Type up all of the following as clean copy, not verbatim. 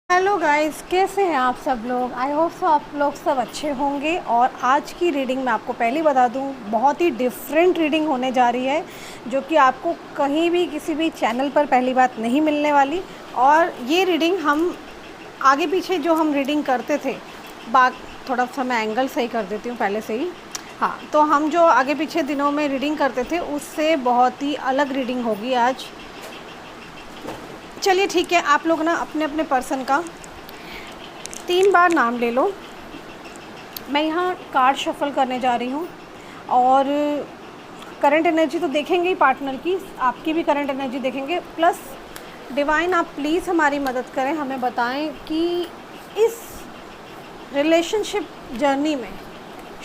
Hello guys, कैसे हैं आप सब लोग। आई होप सो आप लोग सब अच्छे होंगे। और आज की रीडिंग मैं आपको पहले बता दूं, बहुत ही डिफरेंट रीडिंग होने जा रही है, जो कि आपको कहीं भी किसी भी चैनल पर पहली बात नहीं मिलने वाली। और ये रीडिंग हम आगे पीछे जो हम रीडिंग करते थे, बात थोड़ा सा मैं एंगल सही कर देती हूँ पहले से ही। हाँ, तो हम जो आगे पीछे दिनों में रीडिंग करते थे उससे बहुत ही अलग रीडिंग होगी आज। चलिए ठीक है, आप लोग ना अपने अपने पर्सन का 3 बार नाम ले लो। मैं यहाँ कार्ड शफल करने जा रही हूँ और करंट एनर्जी तो देखेंगे ही पार्टनर की, आपकी भी करंट एनर्जी देखेंगे। प्लस डिवाइन, आप प्लीज़ हमारी मदद करें, हमें बताएं कि इस रिलेशनशिप जर्नी में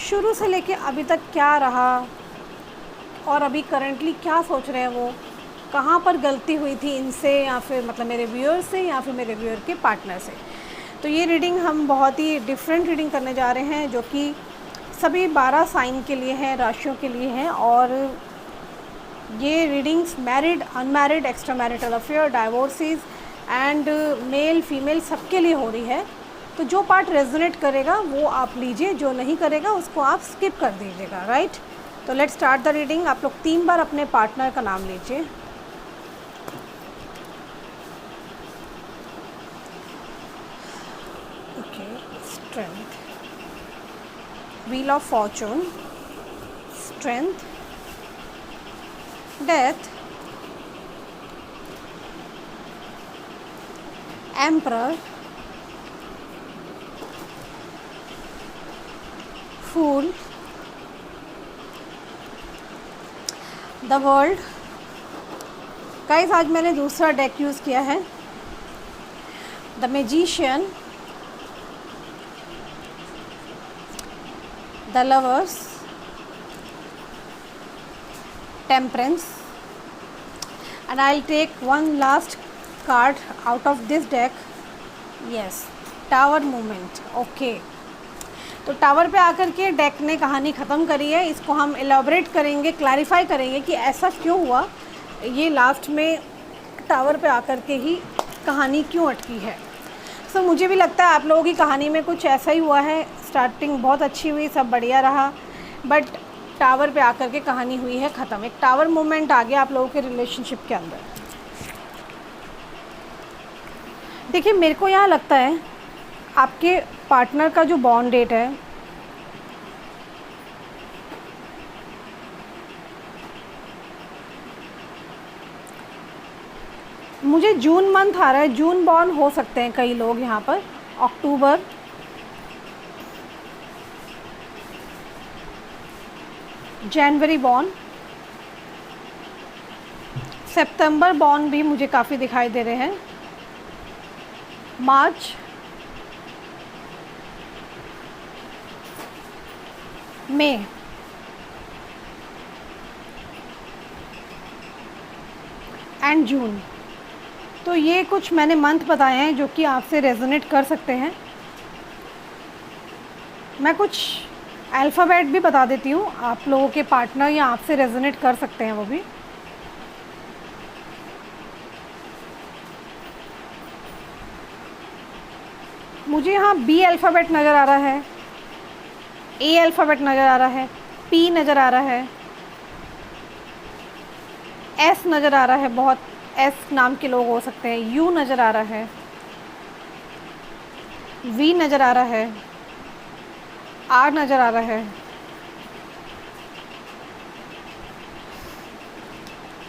शुरू से लेके अभी तक क्या रहा और अभी करंटली क्या सोच रहे हैं वो, कहाँ पर गलती हुई थी इनसे, या फिर मतलब मेरे व्यूअर से, या फिर मेरे व्यूअर के पार्टनर से। तो ये रीडिंग हम बहुत ही डिफरेंट रीडिंग करने जा रहे हैं, जो कि सभी 12 साइन के लिए हैं, राशियों के लिए हैं। और ये readings married, unmarried, extra marital affair, divorces and male female सबके लिए हो रही है। तो जो पार्ट रेजोनेट करेगा वो आप लीजिए, जो नहीं करेगा उसको आप स्किप कर दीजिएगा, राइट। तो लेट्स स्टार्ट द रीडिंग। आप लोग 3 बार अपने पार्टनर का नाम लीजिए। Strength, Wheel of Fortune, Strength, Death, Emperor, Fool, The World। Guys, आज मैंने दूसरा डेक यूज़ किया है, the magician, the lovers, temperance, and I'll take one last card out of this deck. Yes, tower movement. Okay, तो tower पे आकर के deck ने कहानी ख़त्म करी है। इसको हम एलाबरेट करेंगे, क्लैरिफाई करेंगे कि ऐसा क्यों हुआ, ये लास्ट में टावर पे आकर के ही कहानी क्यों अटकी है। सो मुझे भी लगता है आप लोगों की कहानी में कुछ ऐसा ही हुआ है। स्टार्टिंग बहुत अच्छी हुई, सब बढ़िया रहा, बट टावर पे आकर के कहानी हुई है ख़त्म। एक टावर मोमेंट आ गया आप लोगों के रिलेशनशिप के अंदर। देखिए, मेरे को यहाँ लगता है आपके पार्टनर का जो बॉन्ड डेट है, मुझे जून मंथ आ रहा है। जून बॉर्न हो सकते हैं कई लोग यहाँ पर, अक्टूबर, जनवरी बॉर्न, सितंबर बॉर्न भी मुझे काफ़ी दिखाई दे रहे हैं, मार्च, मई, एंड जून। तो ये कुछ मैंने मंथ बताए हैं जो कि आपसे रेजोनेट कर सकते हैं। मैं कुछ अल्फ़ाबेट भी बता देती हूँ, आप लोगों के पार्टनर या आपसे रेजोनेट कर सकते हैं वो भी। मुझे यहाँ बी अल्फ़ाबेट नज़र आ रहा है, ए अल्फ़ाबेट नज़र आ रहा है, पी नज़र आ रहा है, एस नज़र आ रहा है, बहुत एस नाम के लोग हो सकते हैं, यू नज़र आ रहा है, वी नज़र आ रहा है, आर नज़र आ रहा है,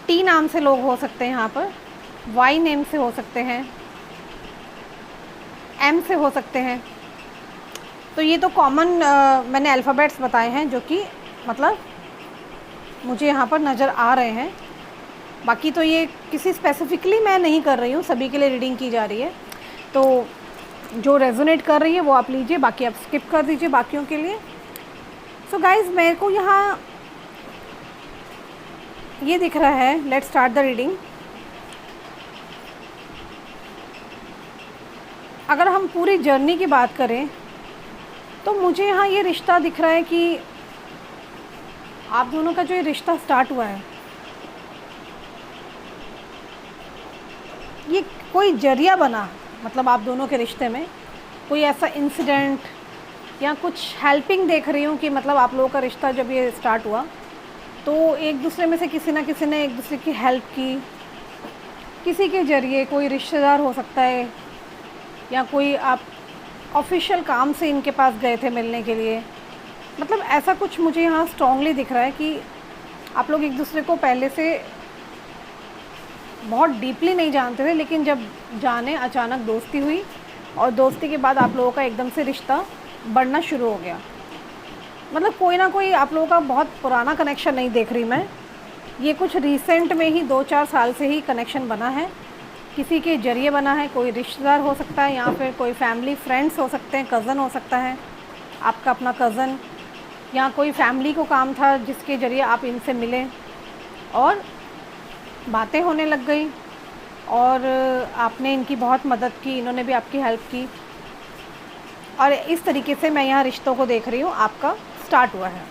टी नाम से लोग हो सकते हैं यहाँ पर, वाई नेम से हो सकते हैं, एम से हो सकते हैं। तो ये तो कॉमन मैंने अल्फ़ाबेट्स बताए हैं जो कि मतलब मुझे यहाँ पर नज़र आ रहे हैं। बाकी तो ये किसी स्पेसिफिकली मैं नहीं कर रही हूँ, सभी के लिए रीडिंग की जा रही है। तो जो रेजोनेट कर रही है वो आप लीजिए, बाकी आप स्किप कर दीजिए बाकियों के लिए। सो गाइज़, मेरे को यहाँ ये दिख रहा है, लेट्स स्टार्ट द रीडिंग। अगर हम पूरी जर्नी की बात करें तो मुझे यहाँ ये रिश्ता दिख रहा है कि आप दोनों का जो ये रिश्ता स्टार्ट हुआ है, ये कोई जरिया बना, मतलब आप दोनों के रिश्ते में कोई ऐसा इंसिडेंट या कुछ हेल्पिंग देख रही हूँ कि मतलब आप लोगों का रिश्ता जब ये स्टार्ट हुआ तो एक दूसरे में से किसी ना किसी ने एक दूसरे की हेल्प की, किसी के ज़रिए, कोई रिश्तेदार हो सकता है या कोई आप ऑफिशियल काम से इनके पास गए थे मिलने के लिए। मतलब ऐसा कुछ मुझे यहाँ स्ट्रॉन्गली दिख रहा है कि आप लोग एक दूसरे को पहले से बहुत डीपली नहीं जानते थे, लेकिन जब जाने अचानक दोस्ती हुई और दोस्ती के बाद आप लोगों का एकदम से रिश्ता बढ़ना शुरू हो गया। मतलब कोई ना कोई आप लोगों का बहुत पुराना कनेक्शन नहीं देख रही मैं, ये कुछ रिसेंट में ही 2-4 साल से ही कनेक्शन बना है, किसी के ज़रिए बना है। कोई रिश्तेदार हो सकता है या फिर कोई फैमिली फ्रेंड्स हो सकते हैं, कज़न हो सकता है आपका अपना कज़न, या कोई फैमिली को काम था जिसके ज़रिए आप इनसे मिले और बातें होने लग गई और आपने इनकी बहुत मदद की, इन्होंने भी आपकी हेल्प की और इस तरीके से मैं यहाँ रिश्तों को देख रही हूँ आपका स्टार्ट हुआ है।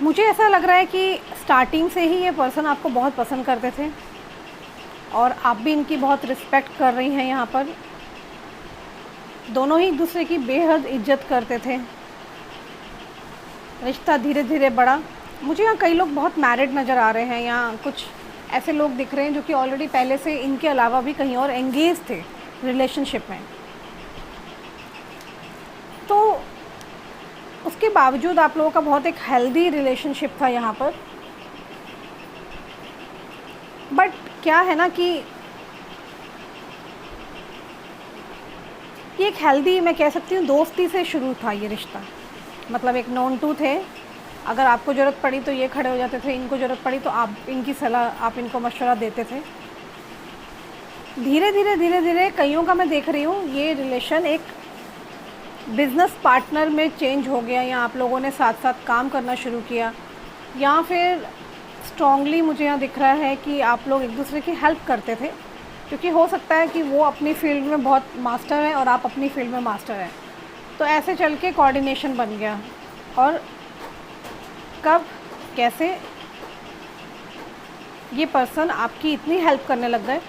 मुझे ऐसा लग रहा है कि स्टार्टिंग से ही ये पर्सन आपको बहुत पसंद करते थे और आप भी इनकी बहुत रिस्पेक्ट कर रही हैं। यहाँ पर दोनों ही एक दूसरे की बेहद इज्जत करते थे। रिश्ता धीरे धीरे बढ़ा। मुझे यहाँ कई लोग बहुत मैरिड नज़र आ रहे हैं, यहाँ कुछ ऐसे लोग दिख रहे हैं जो कि ऑलरेडी पहले से इनके अलावा भी कहीं और एंगेज थे रिलेशनशिप में। तो उसके बावजूद आप लोगों का बहुत एक हेल्दी रिलेशनशिप था यहाँ पर। बट क्या है ना कि ये एक हेल्दी, मैं कह सकती हूँ दोस्ती से शुरू था ये रिश्ता। मतलब एक नॉन टू थे, अगर आपको ज़रूरत पड़ी तो ये खड़े हो जाते थे, इनको ज़रूरत पड़ी तो आप इनकी सलाह, आप इनको मशवरा देते थे। धीरे धीरे कईयों का मैं देख रही हूँ ये रिलेशन एक बिज़नेस पार्टनर में चेंज हो गया, या आप लोगों ने साथ साथ काम करना शुरू किया, या फिर स्ट्रॉन्गली मुझे यहाँ दिख रहा है कि आप लोग एक दूसरे की हेल्प करते थे, क्योंकि हो सकता है कि वो अपनी फील्ड में बहुत मास्टर है और आप अपनी फील्ड में मास्टर हैं। तो ऐसे चल के कोऑर्डिनेशन बन गया और कब कैसे ये पर्सन आपकी इतनी हेल्प करने लग गए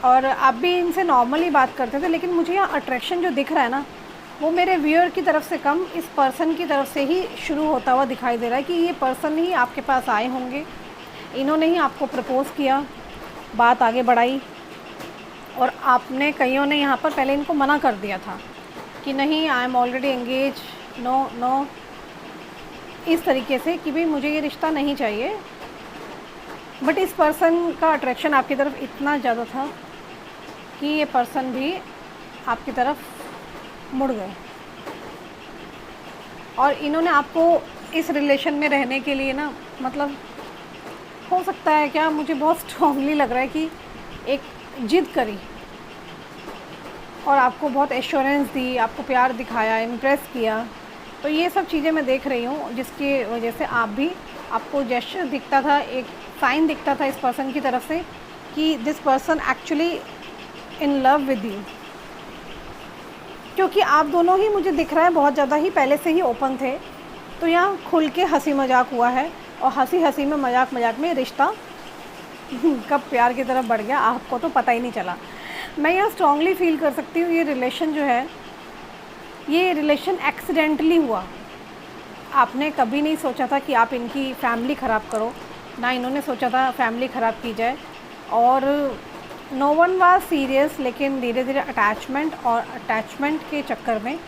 और आप भी इनसे नॉर्मली बात करते थे। लेकिन मुझे यहाँ अट्रैक्शन जो दिख रहा है ना, वो मेरे व्यूअर की तरफ से कम इस पर्सन की तरफ से ही शुरू होता हुआ दिखाई दे रहा है कि ये पर्सन ही आपके पास आए होंगे, इन्होंने ही आपको प्रपोज़ किया, बात आगे बढ़ाई और आपने, कईयों ने यहाँ पर पहले इनको मना कर दिया था कि नहीं, I am already engage, no, इस तरीके से कि भाई मुझे ये रिश्ता नहीं चाहिए। बट इस पर्सन का अट्रैक्शन आपकी तरफ इतना ज़्यादा था कि ये पर्सन भी आपकी तरफ मुड़ गए और इन्होंने आपको इस रिलेशन में रहने के लिए ना, मतलब हो सकता है क्या, मुझे बहुत स्ट्रांगली लग रहा है कि एक जिद करी और आपको बहुत एश्योरेंस दी, आपको प्यार दिखाया, इम्प्रेस किया। तो ये सब चीज़ें मैं देख रही हूँ जिसकी वजह से आप भी, आपको जेस्चर दिखता था, एक साइन दिखता था इस पर्सन की तरफ से कि this person actually in love with you. क्योंकि आप दोनों ही, मुझे दिख रहा है, बहुत ज़्यादा ही पहले से ही ओपन थे। तो यहाँ खुल के हंसी मजाक हुआ है और हंसी में, मजाक में रिश्ता कब प्यार की तरफ बढ़ गया आपको तो पता ही नहीं चला। मैं यहाँ स्ट्रांगली फील कर सकती हूँ ये रिलेशन जो है, ये रिलेशन एक्सीडेंटली हुआ। आपने कभी नहीं सोचा था कि आप इनकी फैमिली ख़राब करो, ना इन्होंने सोचा था फैमिली ख़राब की जाए, और नो वन वाज सीरियस। लेकिन धीरे धीरे अटैचमेंट के चक्कर में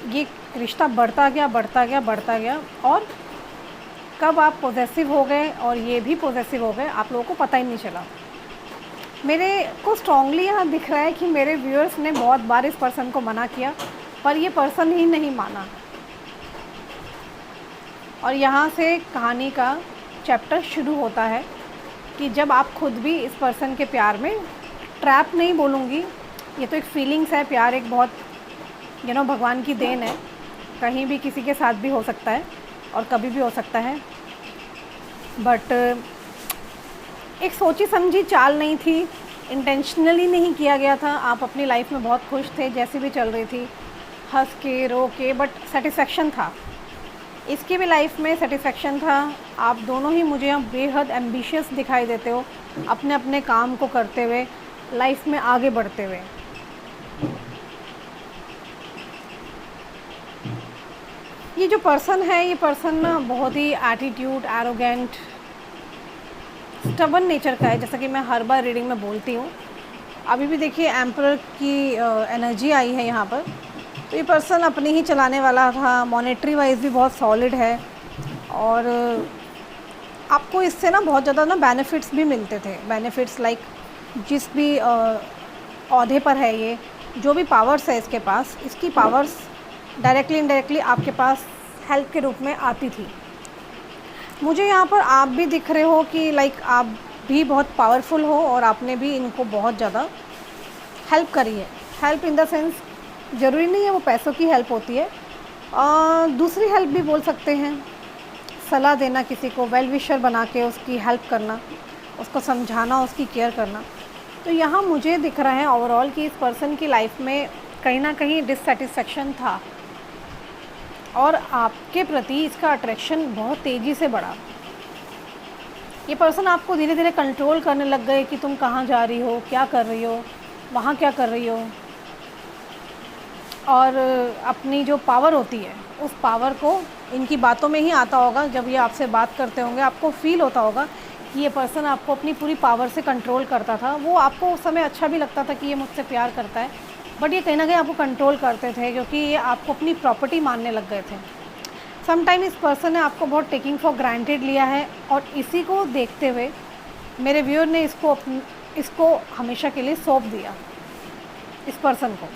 ये रिश्ता बढ़ता गया और कब आप पॉजेसिव हो गए और ये भी पॉजेसिव हो गए, आप लोगों को पता ही नहीं चला। मेरे को स्ट्रांगली यहाँ दिख रहा है कि मेरे व्यूअर्स ने बहुत बार इस पर्सन को मना किया, पर ये पर्सन ही नहीं माना। और यहाँ से कहानी का चैप्टर शुरू होता है कि जब आप खुद भी इस पर्सन के प्यार में, ट्रैप नहीं बोलूँगी, ये तो एक फीलिंग्स है, प्यार एक बहुत भगवान की देन है, कहीं भी किसी के साथ भी हो सकता है और कभी भी हो सकता है। बट एक सोची समझी चाल नहीं थी, इंटेंशनली नहीं किया गया था। आप अपनी लाइफ में बहुत खुश थे, जैसी भी चल रही थी, हंस के रो के, बट सेटिस्फेक्शन था। इसकी भी लाइफ में सेटिस्फेक्शन था, आप दोनों ही मुझे यहाँ बेहद एम्बिशियस दिखाई देते हो, अपने अपने काम को करते हुए, लाइफ में आगे बढ़ते हुए। ये जो पर्सन है, ये पर्सन ना बहुत ही एटीट्यूड, एरोगेंट, स्टबन नेचर का है, जैसा कि मैं हर बार रीडिंग में बोलती हूँ। अभी भी देखिए एम्परर की एनर्जी आई है यहाँ पर, तो ये पर्सन अपनी ही चलाने वाला था। मॉनेटरी वाइज भी बहुत सॉलिड है, और आपको इससे ना बहुत ज़्यादा ना बेनिफिट्स भी मिलते थे। बेनिफिट्स लाइक जिस भी ओहदे पर है ये, जो भी पावर्स है इसके पास, इसकी पावर्स डायरेक्टली इनडायरेक्टली आपके पास हेल्प के रूप में आती थी। मुझे यहाँ पर आप भी दिख रहे हो कि लाइक आप भी बहुत पावरफुल हो, और आपने भी इनको बहुत ज़्यादा हेल्प करी है। हेल्प इन द सेंस ज़रूरी नहीं है वो पैसों की हेल्प होती है, दूसरी हेल्प भी बोल सकते हैं। सलाह देना, किसी को वेल विशर बना के उसकी हेल्प करना, उसको समझाना, उसकी केयर करना। तो यहाँ मुझे दिख रहा है ओवरऑल कि इस पर्सन की लाइफ में कहीं ना कहीं डिससेटिस्फेक्शन था, और आपके प्रति इसका अट्रैक्शन बहुत तेज़ी से बढ़ा। ये पर्सन आपको धीरे धीरे कंट्रोल करने लग गए कि तुम कहाँ जा रही हो, क्या कर रही हो, वहाँ क्या कर रही हो, और अपनी जो पावर होती है उस पावर को इनकी बातों में ही आता होगा। जब ये आपसे बात करते होंगे आपको फील होता होगा कि ये पर्सन आपको अपनी पूरी पावर से कंट्रोल करता था। वो आपको उस समय अच्छा भी लगता था कि ये मुझसे प्यार करता है, बट ये कहीं ना कहीं आपको कंट्रोल करते थे, क्योंकि ये आपको अपनी प्रॉपर्टी मानने लग गए थे। समटाइम इस पर्सन ने आपको बहुत टेकिंग फॉर ग्रांटेड लिया है, और इसी को देखते हुए मेरे व्यूअर ने इसको हमेशा के लिए सौंप दिया। इस पर्सन को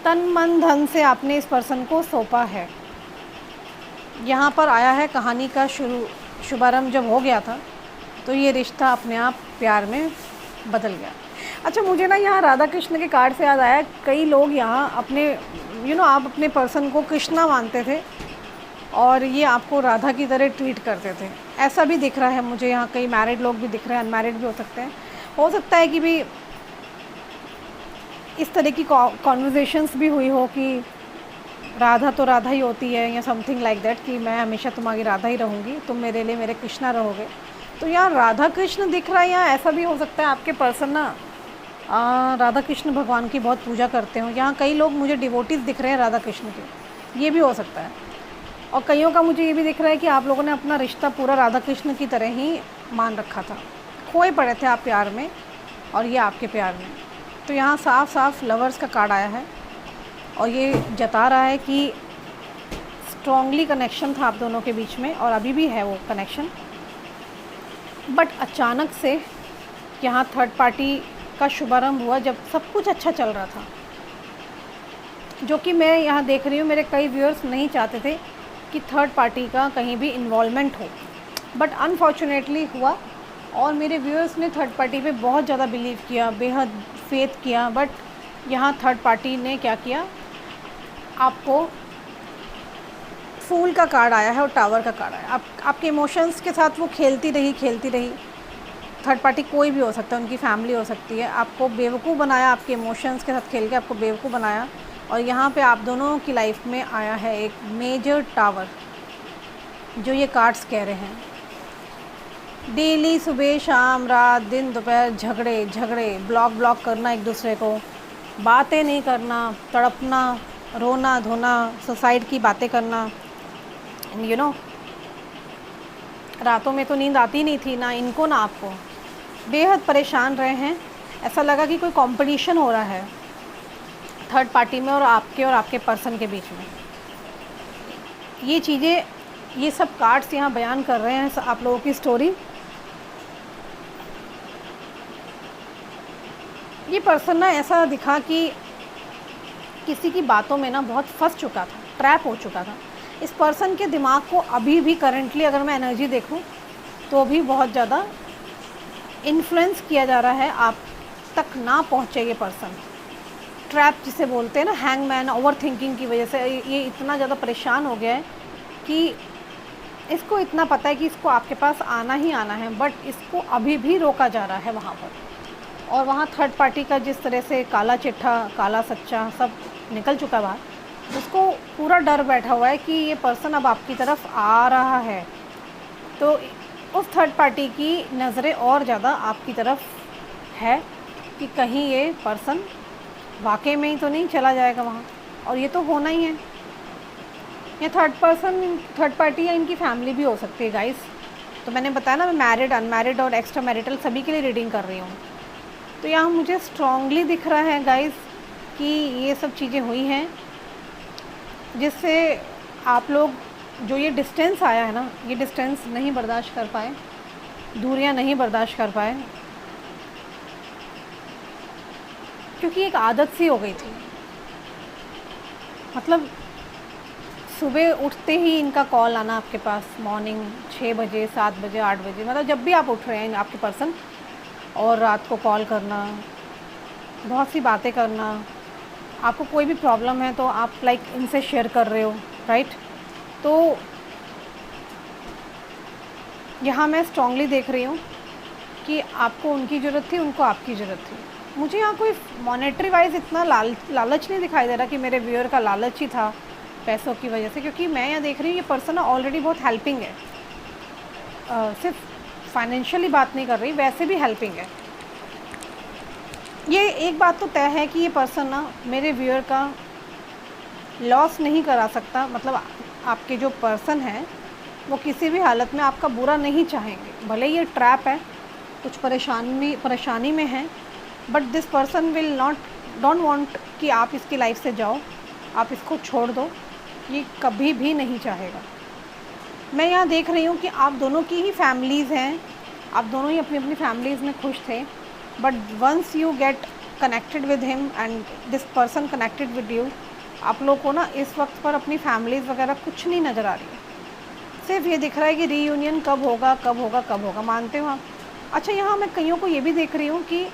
तन मन धन से आपने इस पर्सन को सौंपा है। यहाँ पर आया है कहानी का शुभारंभ जब हो गया था, तो ये रिश्ता अपने आप प्यार में बदल गया। अच्छा, मुझे ना यहाँ राधा कृष्ण के कार्ड से याद आया, कई लोग यहाँ अपने आप अपने पर्सन को कृष्णा मानते थे, और ये आपको राधा की तरह ट्रीट करते थे। ऐसा भी दिख रहा है मुझे यहाँ। कई मैरिड लोग भी दिख रहे हैं, अनमैरिड भी हो सकते हैं। हो सकता है कि भी इस तरह की कॉन्वर्जेशंस भी हुई हो कि राधा तो राधा ही होती है, या समथिंग लाइक दैट, कि मैं हमेशा तुम्हारी राधा ही रहूँगी, तुम मेरे लिए मेरे कृष्णा रहोगे। तो यहाँ राधा कृष्ण दिख रहा है। यहाँ ऐसा भी हो सकता है आपके पर्सन ना राधा कृष्ण भगवान की बहुत पूजा करते हो। यहाँ कई लोग मुझे डिवोटीज दिख रहे हैं राधा कृष्ण के, ये भी हो सकता है। और कईयों का मुझे ये भी दिख रहा है कि आप लोगों ने अपना रिश्ता पूरा राधा कृष्ण की तरह ही मान रखा था, खोए पड़े थे आप प्यार में, और ये आपके प्यार में। तो यहाँ साफ साफ लवर्स का कार्ड आया है, और ये जता रहा है कि स्ट्रॉन्गली कनेक्शन था आप दोनों के बीच में, और अभी भी है वो कनेक्शन। बट अचानक से यहाँ थर्ड पार्टी का शुभारंभ हुआ, जब सब कुछ अच्छा चल रहा था, जो कि मैं यहाँ देख रही हूँ। मेरे कई व्यूअर्स नहीं चाहते थे कि थर्ड पार्टी का कहीं भी इन्वॉल्वमेंट हो, बट अनफॉर्चुनेटली हुआ, और मेरे व्यूअर्स ने थर्ड पार्टी पे बहुत ज़्यादा बिलीव किया, बेहद फेथ किया। बट यहाँ थर्ड पार्टी ने क्या किया, आपको फूल का कार्ड आया है और टावर का कार्ड आया है। आपके इमोशंस के साथ वो खेलती रही। थर्ड पार्टी कोई भी हो सकता है, उनकी फैमिली हो सकती है। आपको बेवकूफ़ बनाया, आपके इमोशंस के साथ खेल के आपको बेवकूफ़ बनाया, और यहाँ पे आप दोनों की लाइफ में आया है एक मेजर टावर, जो ये कार्ड्स कह रहे हैं। डेली सुबह शाम रात दिन दोपहर झगड़े, ब्लॉक करना एक दूसरे को, बातें नहीं करना, तड़पना, रोना धोना, सुसाइड की बातें करना। रातों में तो नींद आती नहीं थी, ना इनको ना आपको। बेहद परेशान रहे हैं। ऐसा लगा कि कोई कंपटीशन हो रहा है थर्ड पार्टी में और आपके पर्सन के बीच में। ये चीज़ें, ये सब कार्ड्स यहाँ बयान कर रहे हैं आप लोगों की स्टोरी। ये पर्सन ना ऐसा दिखा कि किसी की बातों में ना बहुत फंस चुका था, ट्रैप हो चुका था। इस पर्सन के दिमाग को अभी भी करंटली अगर मैं एनर्जी देखूं तो भी बहुत ज़्यादा इन्फ्लुएंस किया जा रहा है, आप तक ना पहुँचे ये पर्सन। ट्रैप जिसे बोलते हैं ना, हैंगमैन, ओवर थिंकिंग की वजह से ये इतना ज़्यादा परेशान हो गया है कि इसको इतना पता है कि इसको आपके पास आना ही आना है, बट इसको अभी भी रोका जा रहा है वहाँ पर। और वहाँ थर्ड पार्टी का जिस तरह से काला चिट्ठा, काला सच्चा सब निकल चुका बाहर, उसको पूरा डर बैठा हुआ है कि ये पर्सन अब आपकी तरफ आ रहा है, तो उस थर्ड पार्टी की नज़रें और ज़्यादा आपकी तरफ है कि कहीं ये पर्सन वाकई में ही तो नहीं चला जाएगा वहाँ, और ये तो होना ही है। या थर्ड पार्टी या इनकी फैमिली भी हो सकती है गाइस। तो मैंने बताया ना, मैं मैरिड, अनमैरिड और एक्स्ट्रा मैरिटल सभी के लिए रीडिंग कर रही हूँ। तो यहाँ मुझे स्ट्रॉन्गली दिख रहा है गाइस कि ये सब चीज़ें हुई हैं जिससे आप लोग, जो ये डिस्टेंस आया है ना, ये डिस्टेंस नहीं बर्दाश्त कर पाए, दूरियां नहीं बर्दाश्त कर पाए, क्योंकि एक आदत सी हो गई थी। मतलब सुबह उठते ही इनका कॉल आना आपके पास, मॉर्निंग 6 बजे, 7 बजे, 8 बजे, मतलब जब भी आप उठ रहे हैं आपके पर्सन, और रात को कॉल करना, बहुत सी बातें करना। आपको कोई भी प्रॉब्लम है तो आप लाइक इनसे शेयर कर रहे हो, राइट। तो यहाँ मैं स्ट्रांगली देख रही हूँ कि आपको उनकी ज़रूरत थी, उनको आपकी ज़रूरत थी। मुझे यहाँ कोई मॉनेटरी वाइज इतना लालच नहीं दिखाई दे रहा कि मेरे व्यूअर का लालच ही था पैसों की वजह से, क्योंकि मैं यहाँ देख रही हूँ ये पर्सन ऑलरेडी बहुत हेल्पिंग है। सिर्फ फाइनेंशियली बात नहीं कर रही, वैसे भी हेल्पिंग है। ये एक बात तो तय है कि ये पर्सन ना मेरे व्यूअर का लॉस नहीं करा सकता। मतलब आपके जो पर्सन हैं वो किसी भी हालत में आपका बुरा नहीं चाहेंगे, भले ये ट्रैप है, कुछ परेशानी में है, but this person will don't want कि आप इसकी लाइफ से जाओ, आप इसको छोड़ दो, ये कभी भी नहीं चाहेगा। मैं यहाँ देख रही हूँ कि आप दोनों की ही फैमिलीज़ हैं, आप दोनों ही अपनी अपनी फैमिलीज़ में खुश थे, but once you get connected with him and this person connected with you, आप लोग को ना इस वक्त पर अपनी फैमिलीज़ वगैरह कुछ नहीं नज़र आ रही है। सिर्फ ये दिख रहा है कि रीयूनियन कब होगा, कब होगा, कब होगा। मानते हो आप? अच्छा, यहाँ मैं कईयों को ये भी देख रही हूँ कि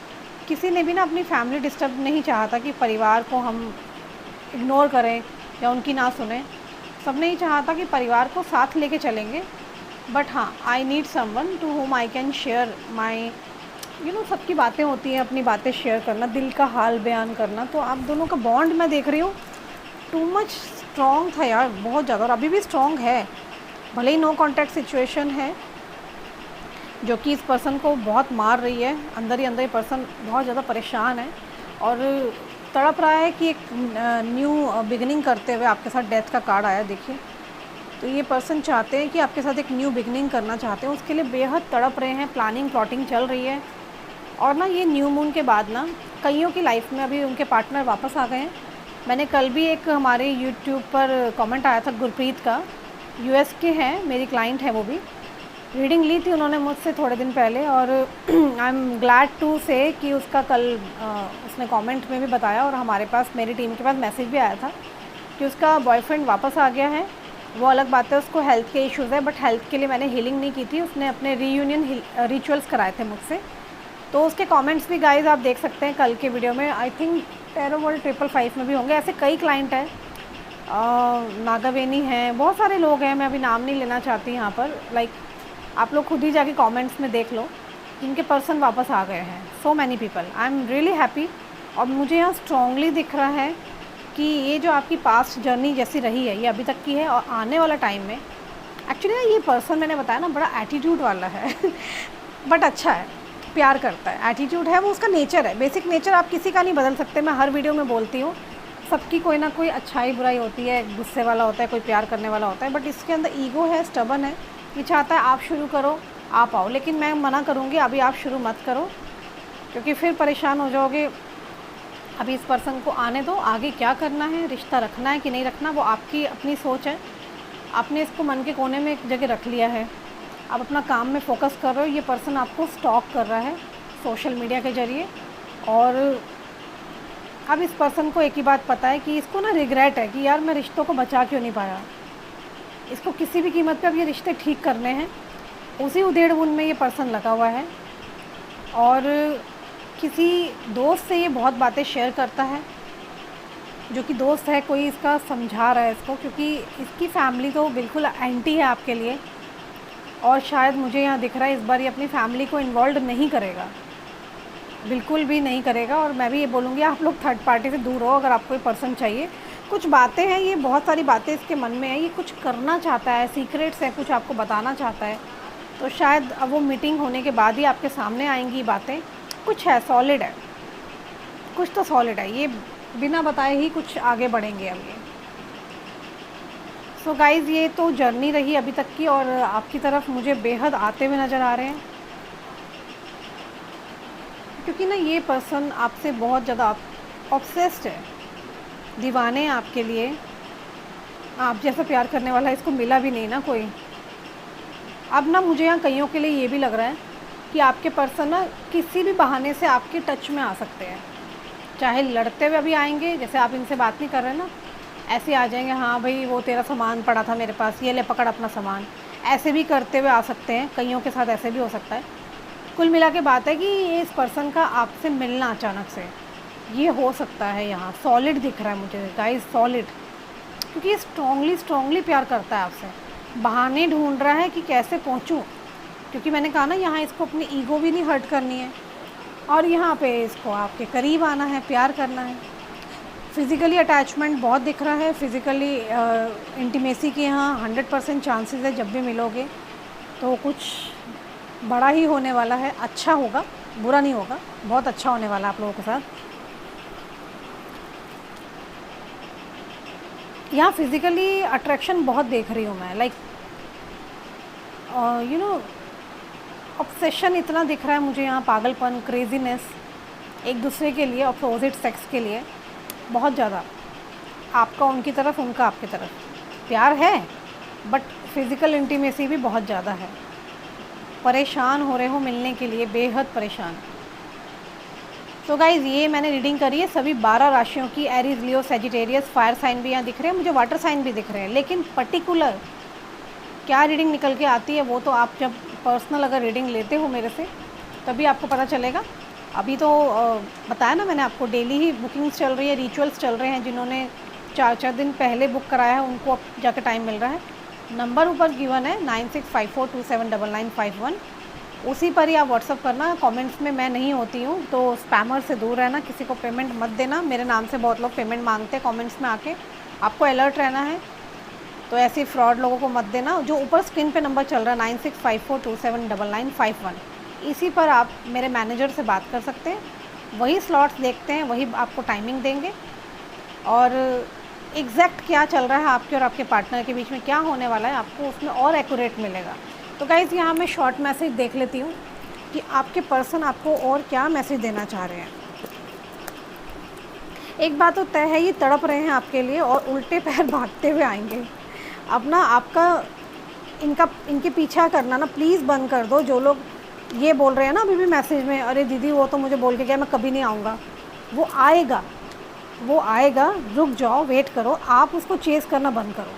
किसी ने भी ना अपनी फैमिली डिस्टर्ब नहीं चाहा था कि परिवार को हम इग्नोर करें या उनकी ना सुने। सबने ही चाहा था कि परिवार को साथ लेके चलेंगे, बट हाँ, I need someone to home I can share my सबकी बातें होती हैं, अपनी बातें शेयर करना, दिल का हाल बयान करना। तो आप दोनों का बॉन्ड मैं देख रही हूँ टू मच स्ट्रॉन्ग था यार, बहुत ज़्यादा, और अभी भी स्ट्रॉन्ग है। भले ही नो कॉन्टैक्ट सिचुएशन है जो कि इस पर्सन को बहुत मार रही है, अंदर ही अंदर ये पर्सन बहुत ज़्यादा परेशान है और तड़प रहा है कि एक न्यू बिगनिंग करते हुए। आपके साथ डेथ का कार्ड आया, देखिए। तो ये पर्सन चाहते हैं कि आपके साथ एक न्यू बिगनिंग करना चाहते हैं, उसके लिए बेहद तड़प रहे हैं, प्लानिंग चल रही है। और ना ये न्यू मून के बाद ना कईयों की लाइफ में अभी उनके पार्टनर वापस आ गए हैं। मैंने कल भी एक हमारे यूट्यूब पर कमेंट आया था, गुरप्रीत का, यूएस के हैं, मेरी क्लाइंट है, वो भी रीडिंग ली थी उन्होंने मुझसे थोड़े दिन पहले, और आई एम ग्लैड टू से कि उसका कल उसने कमेंट में भी बताया, और हमारे पास, मेरी टीम के पास मैसेज भी आया था कि उसका बॉयफ्रेंड वापस आ गया है। वो अलग बात है, उसको हेल्थ के इश्यूज़ है, बट हेल्थ के लिए मैंने हीलिंग नहीं की थी, उसने अपने रीयूनियन रिचुअल्स कराए थे मुझसे। तो उसके कमेंट्स भी गाइज आप देख सकते हैं कल के वीडियो में। आई थिंक टैरो वर्ल्ड 555 में भी होंगे। ऐसे कई क्लाइंट हैं, नागावेनी हैं, बहुत सारे लोग हैं, मैं अभी नाम नहीं लेना चाहती यहाँ पर। लाइक आप लोग खुद ही जाके कमेंट्स में देख लो, जिनके पर्सन वापस आ गए हैं। So many people, I am really happy. और मुझे यहाँ स्ट्रॉन्गली दिख रहा है कि ये जो आपकी पास्ट जर्नी जैसी रही है, ये अभी तक की है, और आने वाला टाइम में एक्चुअली ना ये पर्सन, मैंने बताया ना, बड़ा एटीट्यूड वाला है बट अच्छा है, प्यार करता है, एटीट्यूड है, वो उसका नेचर है, बेसिक नेचर। आप किसी का नहीं बदल सकते, मैं हर वीडियो में बोलती हूँ, सबकी कोई ना कोई अच्छाई बुराई होती है, गुस्से वाला होता है, कोई प्यार करने वाला होता है, बट इसके अंदर ईगो है, स्टबन है, ये चाहता है आप शुरू करो, आप आओ। लेकिन मैं मना करूँगी, अभी आप शुरू मत करो, क्योंकि फिर परेशान हो जाओगे। अभी इस पर्सन को आने दो, आगे क्या करना है, रिश्ता रखना है कि नहीं रखना, वो आपकी अपनी सोच है। आपने इसको मन के कोने में एक जगह रख लिया है, आप अपना काम में फोकस कर रहे हो। ये पर्सन आपको स्टॉक कर रहा है सोशल मीडिया के ज़रिए, और अब इस पर्सन को एक ही बात पता है कि इसको ना रिग्रेट है कि यार मैं रिश्तों को बचा क्यों नहीं पाया। इसको किसी भी कीमत पे अब ये रिश्ते ठीक करने हैं। उसी उधेड़-बुन में ये पर्सन लगा हुआ है, और किसी दोस्त से ये बहुत बातें शेयर करता है, जो कि दोस्त है, कोई इसका समझा रहा है इसको, क्योंकि इसकी फैमिली तो बिल्कुल एंटी है आपके लिए। और शायद मुझे यहाँ दिख रहा है इस बार ये अपनी फैमिली को इन्वॉल्व नहीं करेगा, बिल्कुल भी नहीं करेगा। और मैं भी ये बोलूँगी, आप लोग थर्ड पार्टी से दूर हो। अगर आपको ये पर्सन चाहिए कुछ बातें हैं, ये बहुत सारी बातें इसके मन में है, ये कुछ करना चाहता है, सीक्रेट्स है, कुछ आपको बताना चाहता है। तो शायद अब वो मीटिंग होने के बाद ही आपके सामने आएंगी बातें। कुछ है, सॉलिड है, कुछ तो सॉलिड है, ये बिना बताए ही कुछ आगे बढ़ेंगे अब ये। सो गाइज़, ये तो जर्नी रही अभी तक की, और आपकी तरफ मुझे बेहद आते हुए नज़र आ रहे हैं, क्योंकि ना ये पर्सन आपसे बहुत ज़्यादा ऑब्सेस्ड है, दीवाने हैं आपके लिए। आप जैसा प्यार करने वाला इसको मिला भी नहीं ना कोई। अब ना मुझे यहाँ कईयों के लिए ये भी लग रहा है कि आपके पर्सन ना किसी भी बहाने से आपके टच में आ सकते हैं, चाहे लड़ते हुए अभी आएंगे, जैसे आप इनसे बात नहीं कर रहे ना, ऐसे आ जाएंगे, हाँ भाई वो तेरा सामान पड़ा था मेरे पास, ये ले पकड़ अपना सामान, ऐसे भी करते हुए आ सकते हैं। कईयों के साथ ऐसे भी हो सकता है। कुल मिला के बात है कि ये इस पर्सन का आपसे मिलना अचानक से ये हो सकता है। यहाँ सॉलिड दिख रहा है मुझे गाइस, सॉलिड, क्योंकि ये स्ट्रॉन्गली प्यार करता है आपसे। बहाने ढूंढ रहा है कि कैसे पहुँचूँ, क्योंकि मैंने कहा ना यहाँ इसको अपनी ईगो भी नहीं हर्ट करनी है, और यहाँ पे इसको आपके करीब आना है, प्यार करना है। फिज़िकली अटैचमेंट बहुत दिख रहा है, फिज़िकली इंटीमेसी के यहाँ 100% चांसेस है। जब भी मिलोगे तो कुछ बड़ा ही होने वाला है, अच्छा होगा, बुरा नहीं होगा, बहुत अच्छा होने वाला है आप लोगों के साथ। यहाँ फिज़िकली अट्रैक्शन बहुत देख रही हूँ मैं, लाइक यू नो ऑब्सेशन इतना दिख रहा है मुझे यहाँ, पागलपन, क्रेजीनेस एक दूसरे के लिए, अपोजिट सेक्स के लिए बहुत ज़्यादा। आपका उनकी तरफ, उनका आपकी तरफ प्यार है, बट फिज़िकल इंटीमेसी भी बहुत ज़्यादा है। परेशान हो रहे हो मिलने के लिए, बेहद परेशान। तो गाइज़, ये मैंने रीडिंग करी है सभी 12 राशियों की, एरीज, लियो, सेजिटेरियस, फायर साइन भी यहाँ दिख रहे हैं मुझे, वाटर साइन भी दिख रहे हैं। लेकिन पर्टिकुलर क्या रीडिंग निकल के आती है वो तो आप जब पर्सनल अगर रीडिंग लेते हो मेरे से तभी आपको पता चलेगा। अभी तो बताया ना मैंने आपको, डेली ही बुकिंग्स चल रही है, रिचुअल्स चल रहे हैं। जिन्होंने 4 दिन पहले बुक कराया है उनको अब जाकर टाइम मिल रहा है। नंबर ऊपर गिवन है 9654279951, उसी पर ही आप व्हाट्सअप करना। कमेंट्स में मैं नहीं होती हूँ, तो स्पैमर से दूर रहना, किसी को पेमेंट मत देना। मेरे नाम से बहुत लोग पेमेंट मांगते हैं कमेंट्स में आके, आपको अलर्ट रहना है। तो ऐसे फ्रॉड लोगों को मत देना। जो ऊपर स्क्रीन पे नंबर चल रहा है 9654279951, इसी पर आप मेरे मैनेजर से बात कर सकते हैं, वही स्लॉट्स देखते हैं, वही आपको टाइमिंग देंगे, और एग्जैक्ट क्या चल रहा है आपके और आपके पार्टनर के बीच में, क्या होने वाला है, आपको उसमें और एक्यूरेट मिलेगा। तो गाइज़, यहाँ मैं शॉर्ट मैसेज देख लेती हूँ कि आपके पर्सन आपको और क्या मैसेज देना चाह रहे हैं। एक बात तो तय है, ये तड़प रहे हैं आपके लिए और उल्टे पैर भागते हुए आएंगे। अब ना आपका इनके पीछा करना ना प्लीज़ बंद कर दो। जो लोग ये बोल रहे हैं ना अभी भी मैसेज में, अरे दीदी वो तो मुझे बोल के गया, मैं कभी नहीं आऊँगा, वो आएगा, वो आएगा, रुक जाओ, वेट करो। आप उसको चेज़ करना बंद करो।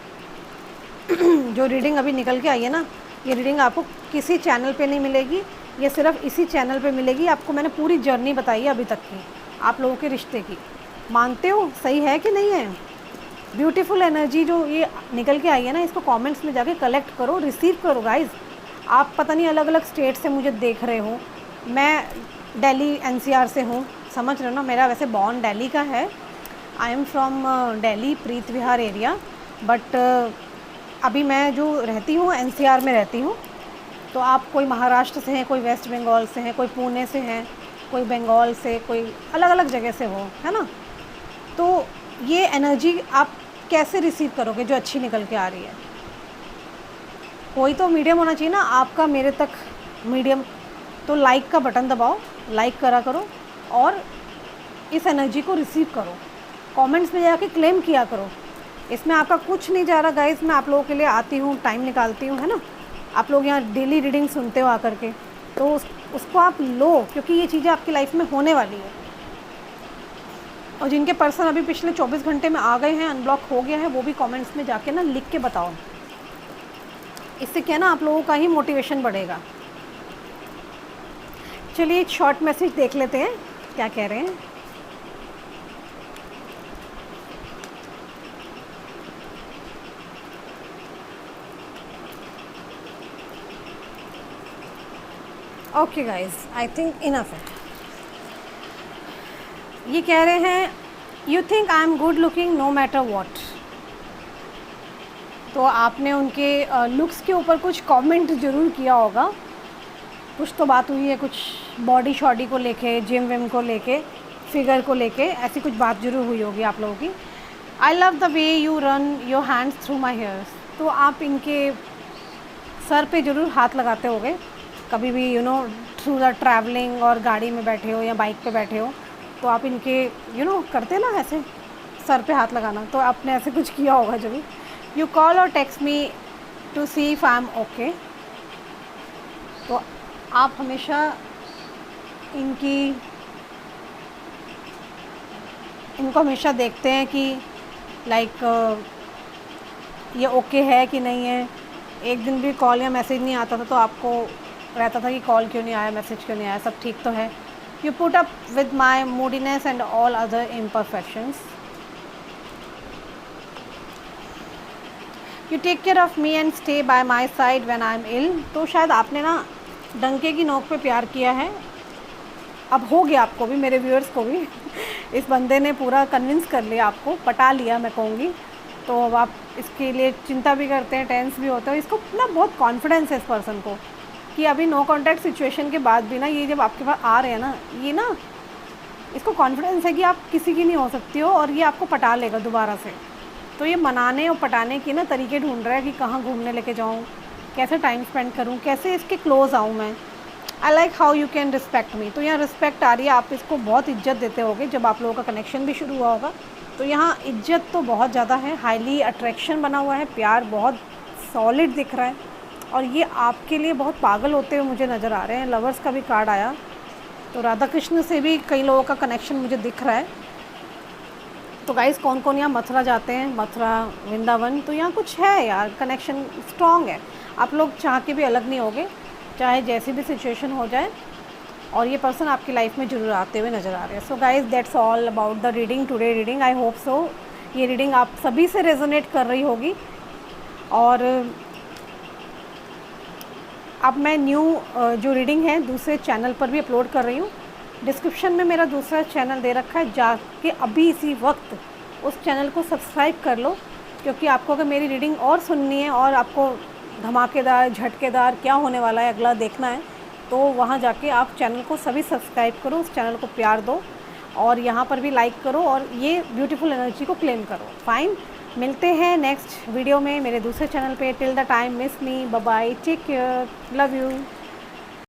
जो रीडिंग अभी निकल के आई है ना, ये रीडिंग आपको किसी चैनल पे नहीं मिलेगी, ये सिर्फ इसी चैनल पे मिलेगी। आपको मैंने पूरी जर्नी बताई है अभी तक की, आप लोगों के रिश्ते की। मानते हो सही है कि नहीं है? ब्यूटीफुल एनर्जी जो ये निकल के आई है ना, इसको कमेंट्स में जाके कलेक्ट करो, रिसीव करो गाइज़। आप पता नहीं अलग अलग स्टेट से मुझे देख रहे हो, मैं दिल्ली NCR से हूँ, समझ रहे हो ना। मेरा वैसे बॉर्न दिल्ली का है, I am from Delhi Preet Vihar area, but अभी मैं जो रहती हूँ NCR में रहती हूँ। तो आप कोई महाराष्ट्र से हैं, कोई वेस्ट बंगाल से हैं, कोई पुणे से हैं, कोई बंगाल से, कोई अलग अलग जगह से हो, है ना। तो ये एनर्जी आप कैसे रिसीव करोगे जो अच्छी निकल के आ रही है? कोई तो मीडियम होना चाहिए ना आपका मेरे तक मीडियम। तो लाइक का बटन दबाओ, लाइक करा करो और इस एनर्जी को रिसीव करो। कमेंट्स में जाके क्लेम किया करो, इसमें आपका कुछ नहीं जा रहा गाइस। मैं आप लोगों के लिए आती हूँ, टाइम निकालती हूँ, है ना। आप लोग यहाँ डेली रीडिंग सुनते हो आकर के, तो उसको आप लो, क्योंकि ये चीज़ें आपकी लाइफ में होने वाली है। और जिनके पर्सन अभी पिछले 24 घंटे में आ गए हैं, अनब्लॉक हो गया है, वो भी कमेंट्स में जाके ना लिख के बताओ। इससे क्या ना आप लोगों का ही मोटिवेशन बढ़ेगा। चलिए एक शॉर्ट मैसेज देख लेते हैं क्या कह रहे हैं। Okay guys, I think enough है। ये कह रहे हैं you think I am good looking no matter what. तो आपने उनके लुक्स के ऊपर कुछ कमेंट ज़रूर किया होगा, कुछ तो बात हुई है, कुछ बॉडी शॉडी को लेके, जिम विम को लेके, फिगर को लेके, ऐसी कुछ बात ज़रूर हुई होगी आप लोगों की। I love the way you run your hands through my hairs. तो आप इनके सर पे ज़रूर हाथ लगाते होगे कभी भी, you know, through the travelling, और गाड़ी में बैठे हो या बाइक पे बैठे हो तो आप इनके करते ना ऐसे सर पे हाथ लगाना, तो आपने ऐसे कुछ किया होगा ज़रूर। यू कॉल और text me to see if I am okay. तो आप हमेशा इनको हमेशा देखते हैं कि लाइक ये ओके है कि नहीं है। एक दिन भी कॉल या मैसेज नहीं आता था तो आपको रहता था कि कॉल क्यों नहीं आया, मैसेज क्यों नहीं आया, सब ठीक तो है। You put up with my moodiness and all other imperfections. You take care of me and stay by my side when I am ill. तो शायद आपने ना डंके की नोक पे प्यार किया है, अब हो गया आपको भी, मेरे व्यूअर्स को भी इस बंदे ने पूरा कन्विंस कर लिया, आपको पटा लिया मैं कहूँगी। तो अब आप इसके लिए चिंता भी करते हैं, टेंस भी होते हो। इसको ना बहुत कॉन्फिडेंस है इस पर्सन को कि अभी नो कॉन्टैक्ट सिचुएशन के बाद भी ना ये जब आपके पास आ रहे हैं ना, ये ना इसको कॉन्फिडेंस है कि आप किसी की नहीं हो सकती हो और ये आपको पटा लेगा दोबारा से। तो ये मनाने और पटाने के ना तरीके ढूंढ रहा है कि कहाँ घूमने लेके जाऊँ, कैसे टाइम स्पेंड करूँ, कैसे इसके क्लोज़ आऊँ मैं। I like how you can respect मी। तो यहाँ रिस्पेक्ट आ रही है, आप इसको बहुत इज्जत देते होगे जब आप लोगों का कनेक्शन भी शुरू हुआ होगा। तो यहाँ इज्जत तो बहुत ज़्यादा है, हाईली अट्रैक्शन बना हुआ है, प्यार बहुत सॉलिड दिख रहा है और ये आपके लिए बहुत पागल होते हुए मुझे नज़र आ रहे हैं। लवर्स का भी कार्ड आया, तो राधा कृष्ण से भी कई लोगों का कनेक्शन मुझे दिख रहा है। तो गाइस कौन कौन यहाँ मथुरा जाते हैं, मथुरा वृंदावन, तो यहाँ कुछ है यार, कनेक्शन स्ट्रॉन्ग है। आप लोग चाह के भी अलग नहीं होगे, चाहे जैसी भी सिचुएशन हो जाए, और ये पर्सन आपकी लाइफ में ज़रूर आते हुए नज़र आ रहे हैं। So guys that's all about the reading, today reading. I hope so ये रीडिंग आप सभी से रेजोनेट कर रही होगी। और अब मैं न्यू जो रीडिंग है दूसरे चैनल पर भी अपलोड कर रही हूँ। डिस्क्रिप्शन में मेरा दूसरा चैनल दे रखा है, जाके अभी इसी वक्त उस चैनल को सब्सक्राइब कर लो, क्योंकि आपको अगर मेरी रीडिंग और सुननी है और आपको धमाकेदार झटकेदार क्या होने वाला है अगला देखना है, तो वहाँ जाके आप चैनल को सभी सब्सक्राइब करो, उस चैनल को प्यार दो और यहाँ पर भी लाइक करो और ये ब्यूटीफुल एनर्जी को क्लेम करो। फाइन, मिलते हैं नेक्स्ट वीडियो में मेरे दूसरे चैनल पे। Till the time miss me, bye bye, take care, love you.